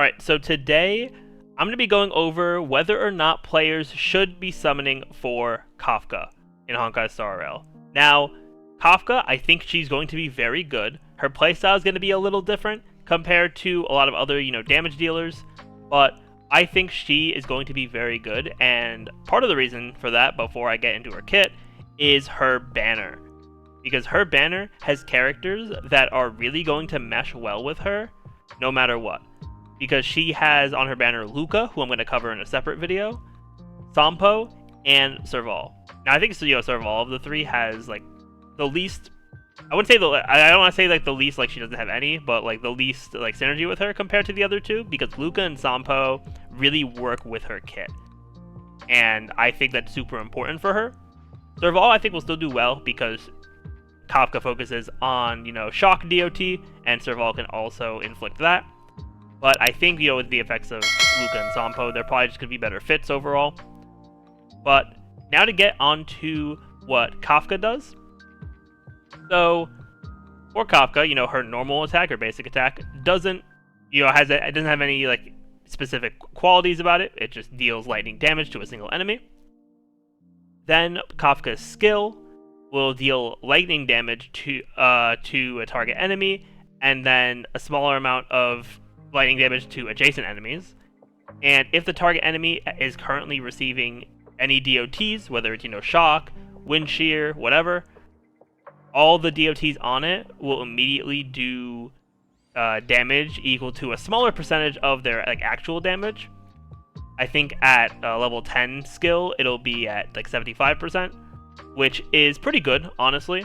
Alright, so today I'm going to be going over whether or not players should be summoning for Kafka in Honkai Star Rail. Now, Kafka, I think she's going to be very good. Her playstyle is going to be a little different compared to a lot of other, damage dealers, but I think she is going to be very good, and part of the reason for that, before I get into her kit, is her banner. Because her banner has characters that are really going to mesh well with her, no matter what. Because she has on her banner Luka, who I'm going to cover in a separate video, Sampo, and Serval. Now, I think Serval of the three has the least. I wouldn't say I don't want to say the least, she doesn't have any, but the least synergy with her compared to the other two, because Luka and Sampo really work with her kit, and I think that's super important for her. Serval, I think, will still do well because Kafka focuses on shock DOT, and Serval can also inflict that. But I think, with the effects of Luka and Sampo, they're probably just going to be better fits overall. But now to get onto what Kafka does. So, for Kafka, her normal attack, or basic attack, doesn't, it doesn't have any, specific qualities about it. It just deals lightning damage to a single enemy. Then, Kafka's skill will deal lightning damage to a target enemy, and then a smaller amount of lightning damage to adjacent enemies. And if the target enemy is currently receiving any DOTs, whether it's shock, wind shear, whatever, all the DOTs on it will immediately do damage equal to a smaller percentage of their actual damage. I think at level 10 skill it'll be at 75%, which is pretty good, honestly,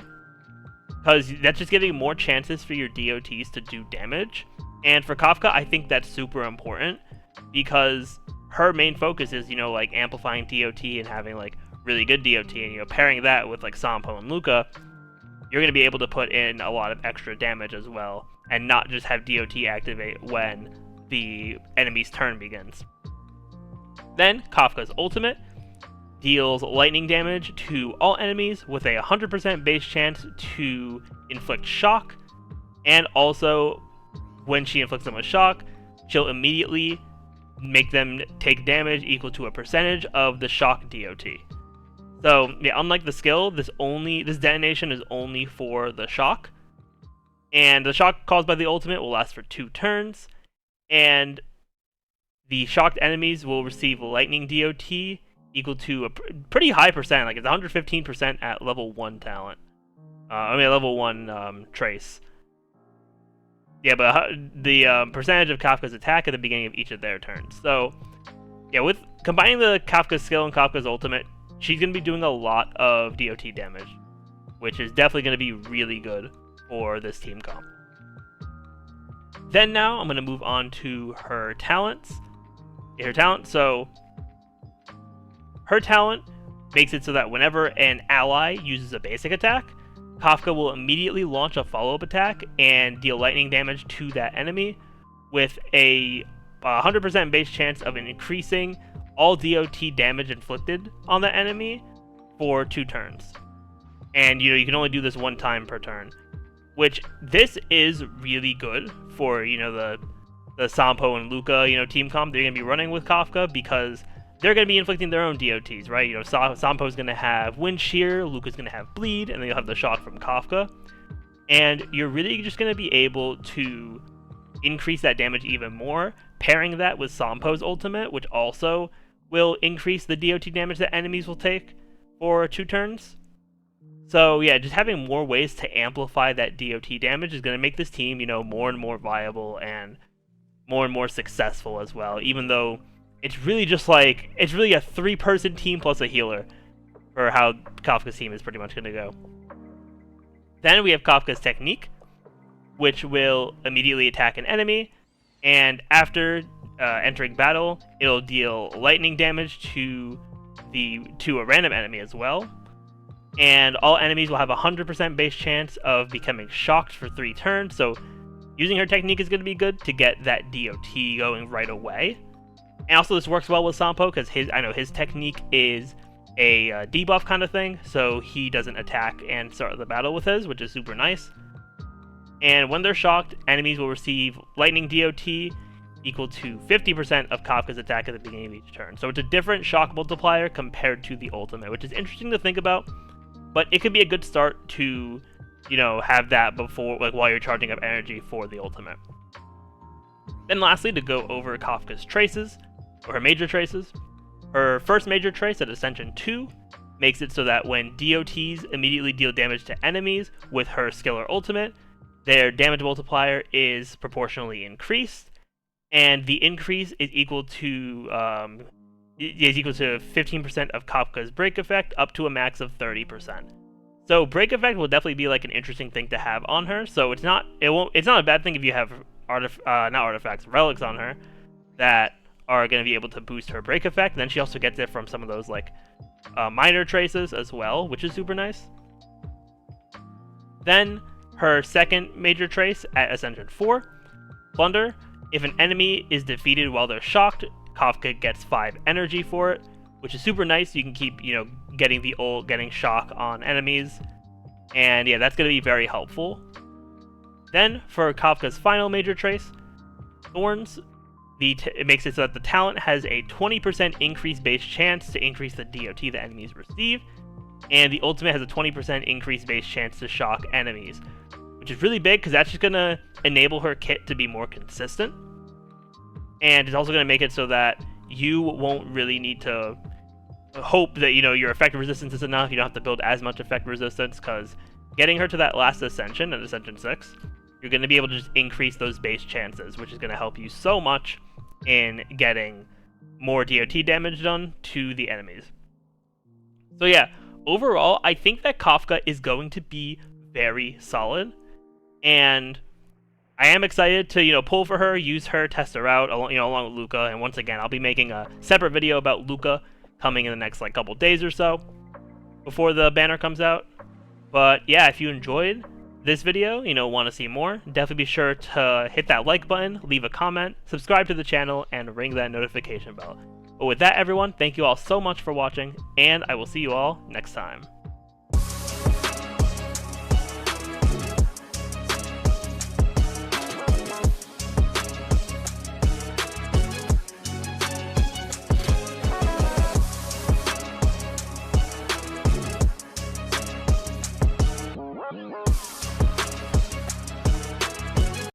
because that's just giving more chances for your DOTs to do damage. And for Kafka, I think that's super important because her main focus is, amplifying DOT and having, really good DOT. And, pairing that with, Sampo and Luka, you're going to be able to put in a lot of extra damage as well and not just have DOT activate when the enemy's turn begins. Then, Kafka's ultimate deals lightning damage to all enemies with a 100% base chance to inflict shock, and also, when she inflicts them with shock, she'll immediately make them take damage equal to a percentage of the shock DOT. So, yeah, unlike the skill, this detonation is only for the shock. And the shock caused by the ultimate will last for 2 turns. And the shocked enemies will receive lightning DOT equal to a pretty high percent. It's 115% at level 1 talent. Level 1 trace. Yeah, but the percentage of Kafka's attack at the beginning of each of their turns. So, yeah, with combining the Kafka's skill and Kafka's ultimate, she's going to be doing a lot of DOT damage, which is definitely going to be really good for this team comp. Then now, I'm going to move on to her talents. Her talent makes it so that whenever an ally uses a basic attack, Kafka will immediately launch a follow-up attack and deal lightning damage to that enemy with a 100% base chance of increasing all DOT damage inflicted on the enemy for 2 turns. And you can only do this 1 time per turn, which this is really good for the Sampo and Luka team comp they're going to be running with Kafka, because they're going to be inflicting their own DOTs, right? Sampo's going to have wind shear, Luka's going to have bleed, and then you'll have the shock from Kafka. And you're really just going to be able to increase that damage even more, pairing that with Sampo's ultimate, which also will increase the DOT damage that enemies will take for 2 turns. So yeah, just having more ways to amplify that DOT damage is going to make this team, more and more viable and more successful as well, even though it's really a 3-person team plus a healer for how Kafka's team is pretty much going to go. Then we have Kafka's technique, which will immediately attack an enemy, and after entering battle, it'll deal lightning damage to a random enemy as well. And all enemies will have a 100% base chance of becoming shocked for 3 turns, so using her technique is going to be good to get that DOT going right away. And also this works well with Sampo, because his technique is a debuff kind of thing, so he doesn't attack and start the battle with his, which is super nice. And when they're shocked, enemies will receive lightning DOT equal to 50% of Kafka's attack at the beginning of each turn. So it's a different shock multiplier compared to the ultimate, which is interesting to think about, but it could be a good start to, you know, have that before, like, while you're charging up energy for the ultimate. Then lastly, to go over Kafka's traces, or her major traces. Her first major trace at Ascension 2 makes it so that when DOTs immediately deal damage to enemies with her skill or ultimate, their damage multiplier is proportionally increased, and the increase is equal to 15% of Kafka's break effect, up to a max of 30%. So break effect will definitely be like an interesting thing to have on her. So it's not a bad thing if you have relics on her that are going to be able to boost her break effect. And then she also gets it from some of those like minor traces as well, which is super nice. Then her second major trace at Ascension 4, Plunder. If an enemy is defeated while they're shocked, Kafka gets 5 energy for it, which is super nice. You can keep, you know, getting shock on enemies, and yeah, that's going to be very helpful. Then for Kafka's final major trace, Thorns, it makes it so that the talent has a 20% increased base chance to increase the DOT the enemies receive, and the ultimate has a 20% increased base chance to shock enemies, which is really big because that's just going to enable her kit to be more consistent, and it's also going to make it so that you won't really need to hope that, you know, your effect resistance is enough. You don't have to build as much effect resistance, because getting her to that last Ascension, at Ascension 6, you're going to be able to just increase those base chances, which is going to help you so much in getting more DOT damage done to the enemies. So yeah, overall, I think that Kafka is going to be very solid, and I am excited to, you know, pull for her, use her, test her out, you know, along with Luka. And once again, I'll be making a separate video about Luka coming in the next like couple days or so before the banner comes out. But yeah, if you enjoyed this video, you know, want to see more, definitely be sure to hit that like button, leave a comment, subscribe to the channel, and ring that notification bell. But with that, everyone, thank you all so much for watching, and I will see you all next time.